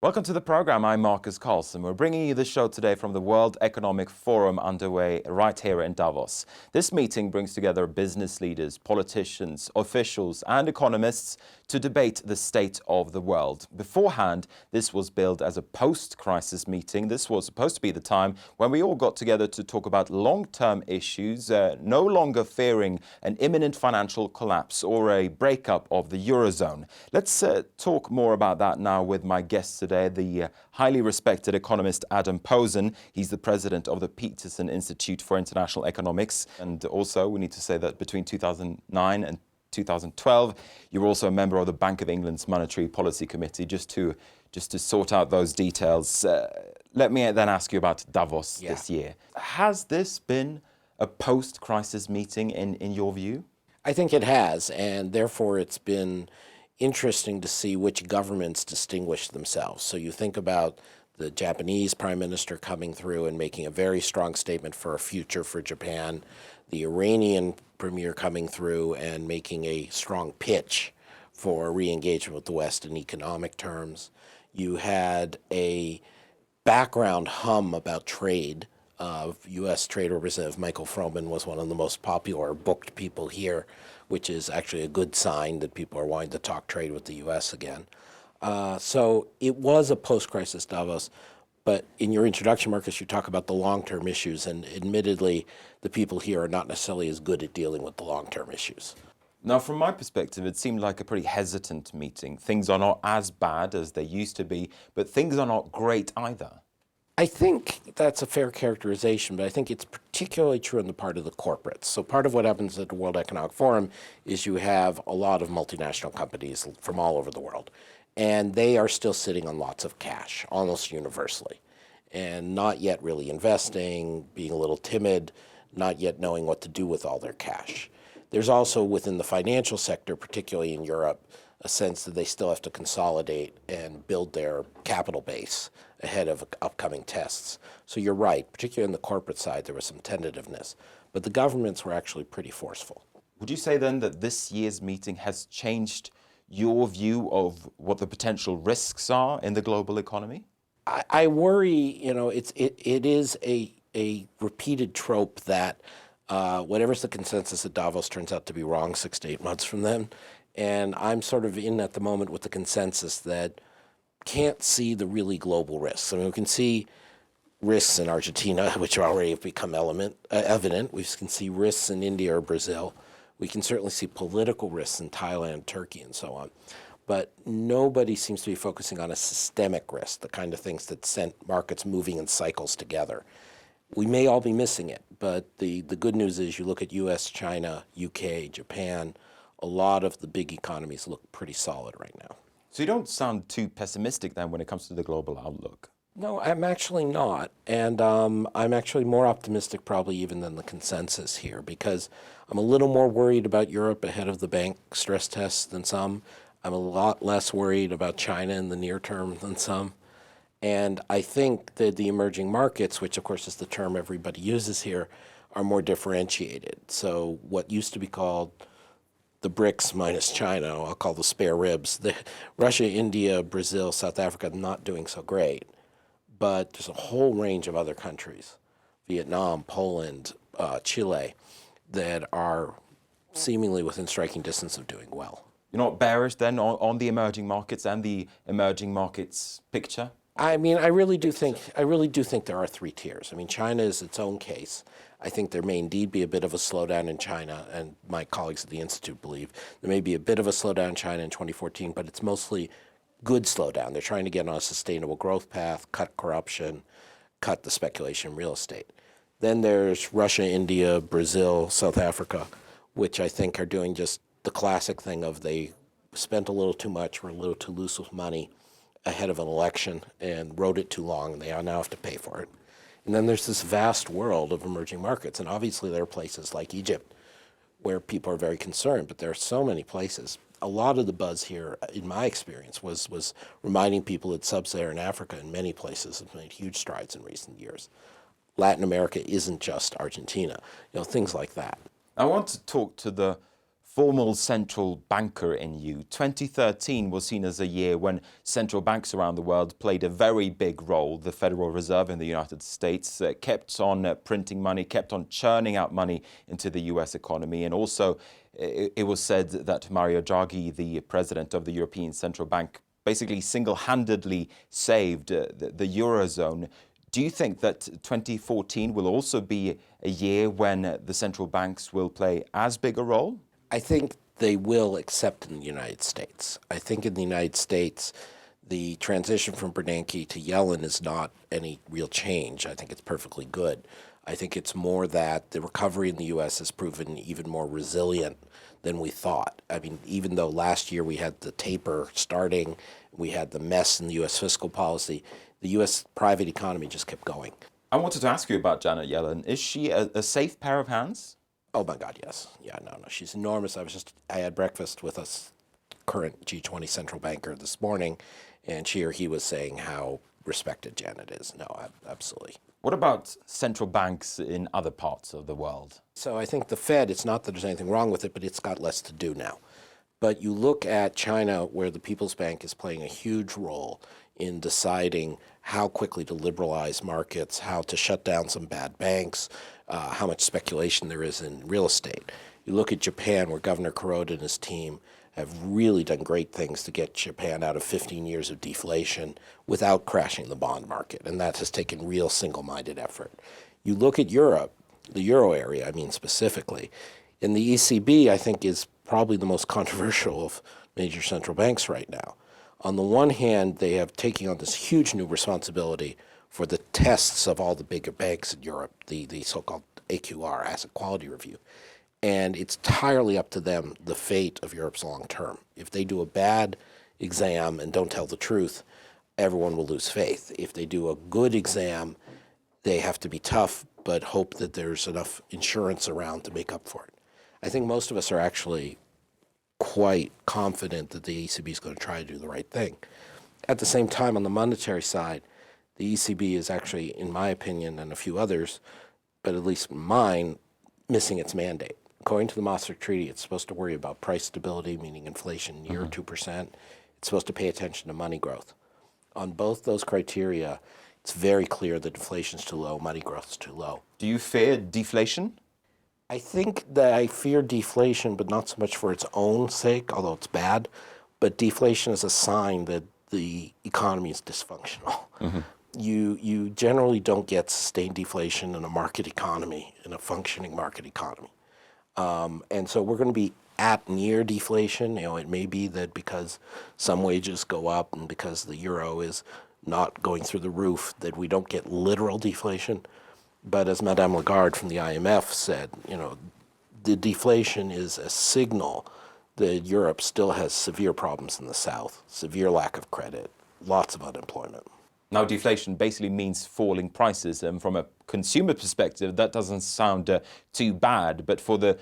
Welcome to the program. I'm Markus Karlsson. We're bringing you the show today from the World Economic Forum underway right here in Davos. This meeting brings together business leaders, politicians, officials and economists to debate the state of the world. Beforehand, this was billed as a post-crisis meeting. This was supposed to be the time when we all got together to talk about long-term issues, no longer fearing an imminent financial collapse or a breakup of the Eurozone. Let's talk more about that now with my guests today, the highly respected economist Adam Posen. He's the president of the Peterson Institute for International Economics. And also, we need to say that between 2009 and 2012, you're also a member of the Bank of England's Monetary Policy Committee, just to sort out those details. Let me then ask you about Davos this year. Has this been a post-crisis meeting in your view? I think it has, and therefore it's been interesting to see which governments distinguish themselves. So you think about the Japanese prime minister coming through and making a very strong statement for a future for Japan, the Iranian premier coming through and making a strong pitch for re-engagement with the West in economic terms. You had a background hum about trade of U.S. trade representative Michael Froman was one of the most popular booked people here, which is actually a good sign that people are wanting to talk trade with the U.S. again. So it was a post-crisis Davos, but in your introduction, Marcus, you talk about the long-term issues, and admittedly, the people here are not necessarily as good at dealing with the long-term issues. Now, from my perspective, it seemed like a pretty hesitant meeting. Things are not as bad as they used to be, but things are not great either. I think that's a fair characterization, but I think it's particularly true on the part of the corporates. So part of what happens at the World Economic Forum is you have a lot of multinational companies from all over the world, and they are still sitting on lots of cash, almost universally, and not yet really investing, being a little timid, not yet knowing what to do with all their cash. There's also within the financial sector, particularly in Europe, a sense that they still have to consolidate and build their capital base ahead of upcoming tests. So you're right, particularly on the corporate side, there was some tentativeness, but the governments were actually pretty forceful. Would you say then that this year's meeting has changed your view of what the potential risks are in the global economy? I worry, it is a repeated trope that whatever's the consensus at Davos turns out to be wrong 6 to 8 months from then. And I'm sort of in at the moment with the consensus that can't see the really global risks. I mean, we can see risks in Argentina, which already have become evident. We can see risks in India or Brazil. We can certainly see political risks in Thailand, Turkey, and so on. But nobody seems to be focusing on a systemic risk, the kind of things that sent markets moving in cycles together. We may all be missing it, but the good news is you look at US, China, UK, Japan, a lot of the big economies look pretty solid right now. So you don't sound too pessimistic then when it comes to the global outlook? No, I'm actually not. And I'm actually more optimistic probably even than the consensus here, because I'm a little more worried about Europe ahead of the bank stress tests than some. I'm a lot less worried about China in the near term than some. And I think that the emerging markets, which of course is the term everybody uses here, are more differentiated. So what used to be called the BRICS minus China, I'll call the spare ribs, Russia, India, Brazil, South Africa, not doing so great. But there's a whole range of other countries, Vietnam, Poland, Chile, that are seemingly within striking distance of doing well. You're not bearish then on the emerging markets and the emerging markets picture? I mean, I really do think there are three tiers. I mean, China is its own case. I think there may indeed be a bit of a slowdown in China, and my colleagues at the Institute believe there may be a bit of a slowdown in China in 2014, but it's mostly good slowdown. They're trying to get on a sustainable growth path, cut corruption, cut the speculation in real estate. Then there's Russia, India, Brazil, South Africa, which I think are doing just the classic thing of they spent a little too much, were a little too loose with money ahead of an election and wrote it too long, and they now have to pay for it. And then there's this vast world of emerging markets, and obviously there are places like Egypt where people are very concerned, but there are so many places. A lot of the buzz here, in my experience, was reminding people that sub-Saharan Africa in many places has made huge strides in recent years. Latin America isn't just Argentina, things like that. I want to talk to the formal central banker in you. 2013 was seen as a year when central banks around the world played a very big role. The Federal Reserve in the United States kept on printing money, kept on churning out money into the US economy. And also, it was said that Mario Draghi, the president of the European Central Bank, basically single-handedly saved the Eurozone. Do you think that 2014 will also be a year when the central banks will play as big a role? I think they will, except in the United States. I think in the United States, the transition from Bernanke to Yellen is not any real change. I think it's perfectly good. I think it's more that the recovery in the U.S. has proven even more resilient than we thought. I mean, even though last year we had the taper starting, we had the mess in the U.S. fiscal policy, the U.S. private economy just kept going. I wanted to ask you about Janet Yellen. Is she a safe pair of hands? Oh my God, yes. Yeah, no, she's enormous. I had breakfast with a current G20 central banker this morning, and she or he was saying how respected Janet is. No, absolutely. What about central banks in other parts of the world? So I think the Fed, it's not that there's anything wrong with it, but it's got less to do now. But you look at China, where the People's Bank is playing a huge role in deciding how quickly to liberalize markets, how to shut down some bad banks, how much speculation there is in real estate. You look at Japan, where Governor Kuroda and his team have really done great things to get Japan out of 15 years of deflation without crashing the bond market, and that has taken real single-minded effort. You look at Europe, the euro area, I mean specifically, and the ECB, I think, is probably the most controversial of major central banks right now. On the one hand, they have taken on this huge new responsibility for the tests of all the bigger banks in Europe, the so-called AQR, Asset Quality Review. And it's entirely up to them, the fate of Europe's long term. If they do a bad exam and don't tell the truth, everyone will lose faith. If they do a good exam, they have to be tough, but hope that there's enough insurance around to make up for it. I think most of us are actually quite confident that the ECB is going to try to do the right thing. At the same time, on the monetary side, the ECB is actually, in my opinion, and a few others, but at least mine, missing its mandate. According to the Maastricht Treaty, it's supposed to worry about price stability, meaning inflation near 2%. It's supposed to pay attention to money growth. On both those criteria, it's very clear that inflation is too low, money growth is too low. Do you fear deflation? I think that I fear deflation, but not so much for its own sake, although it's bad, but deflation is a sign that the economy is dysfunctional. You generally don't get sustained deflation in a market economy, in a functioning market economy. And so we're going to be at near deflation. It may be that because some wages go up and because the euro is not going through the roof, that we don't get literal deflation. But as Madame Lagarde from the IMF said, the deflation is a signal that Europe still has severe problems in the south, severe lack of credit, lots of unemployment. Now, deflation basically means falling prices. And from a consumer perspective, that doesn't sound too bad. But for the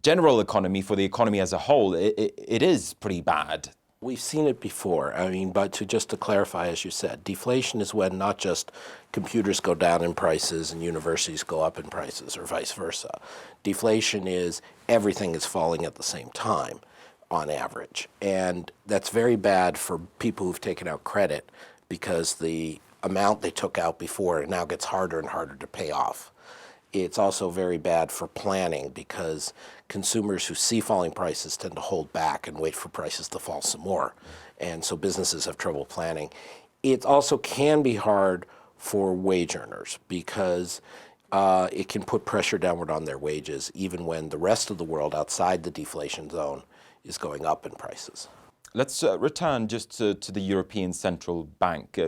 general economy, for the economy as a whole, it is pretty bad. We've seen it before. But just to clarify, as you said, deflation is when not just computers go down in prices and universities go up in prices or vice versa. Deflation is everything is falling at the same time on average. And that's very bad for people who've taken out credit because the amount they took out before now gets harder and harder to pay off. It's also very bad for planning because consumers who see falling prices tend to hold back and wait for prices to fall some more. And so businesses have trouble planning. It also can be hard for wage earners because it can put pressure downward on their wages even when the rest of the world outside the deflation zone is going up in prices. Let's return just to the European Central Bank.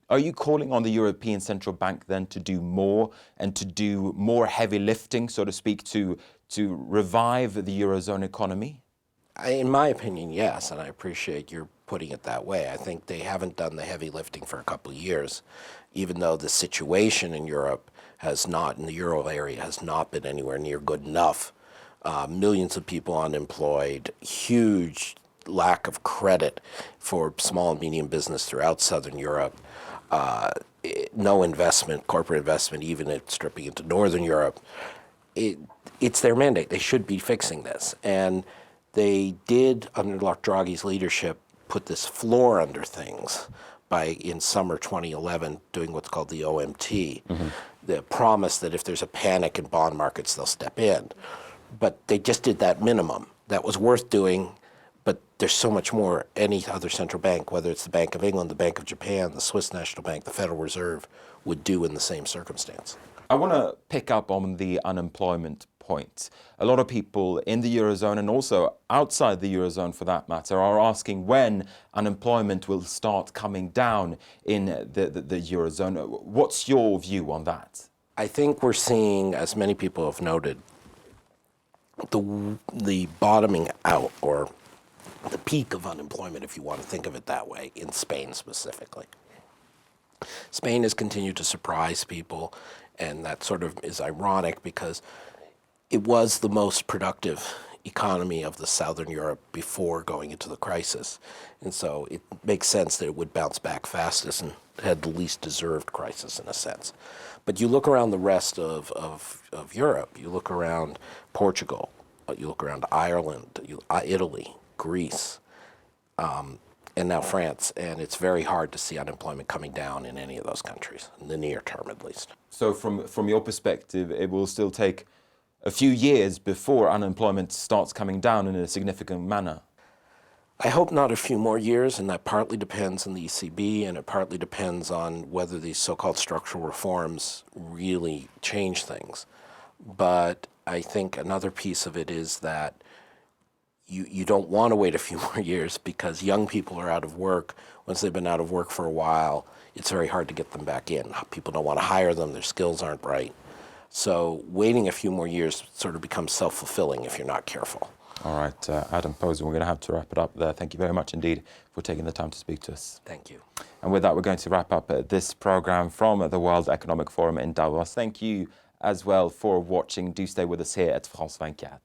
Are you calling on the European Central Bank then to do more and to do more heavy lifting, so to speak, to revive the Eurozone economy? In my opinion, yes, and I appreciate your putting it that way. I think they haven't done the heavy lifting for a couple of years, even though the situation in Europe has not, in the euro area, has not been anywhere near good enough. Millions of people unemployed, huge lack of credit for small and medium business throughout Southern Europe, no investment, corporate investment, even at stripping into Northern Europe. It's their mandate. They should be fixing this. And They did, under Draghi's leadership, put this floor under things by, in summer 2011, doing what's called the OMT. The promise that if there's a panic in bond markets, they'll step in. But they just did that minimum. That was worth doing, but there's so much more any other central bank, whether it's the Bank of England, the Bank of Japan, the Swiss National Bank, the Federal Reserve, would do in the same circumstance. I want to pick up on the unemployment point. A lot of people in the Eurozone and also outside the Eurozone for that matter are asking when unemployment will start coming down in the Eurozone. What's your view on that? I think we're seeing, as many people have noted, the bottoming out, or the peak of unemployment, if you want to think of it that way, in Spain specifically. Spain has continued to surprise people, and that sort of is ironic because it was the most productive economy of the Southern Europe before going into the crisis. And so it makes sense that it would bounce back fastest and had the least deserved crisis in a sense. But you look around the rest of Europe, you look around Portugal, you look around Ireland, Italy, Greece, and now France, and it's very hard to see unemployment coming down in any of those countries, in the near term at least. So from your perspective, it will still take a few years before unemployment starts coming down in a significant manner? I hope not a few more years, and that partly depends on the ECB, and it partly depends on whether these so-called structural reforms really change things. But I think another piece of it is that you don't want to wait a few more years because young people are out of work. Once they've been out of work for a while, it's very hard to get them back in. People don't want to hire them, their skills aren't right. So waiting a few more years sort of becomes self-fulfilling if you're not careful. All right, Adam Posen, we're going to have to wrap it up there. Thank you very much indeed for taking the time to speak to us. Thank you. And with that, we're going to wrap up this program from the World Economic Forum in Davos. Thank you as well for watching. Do stay with us here at France 24.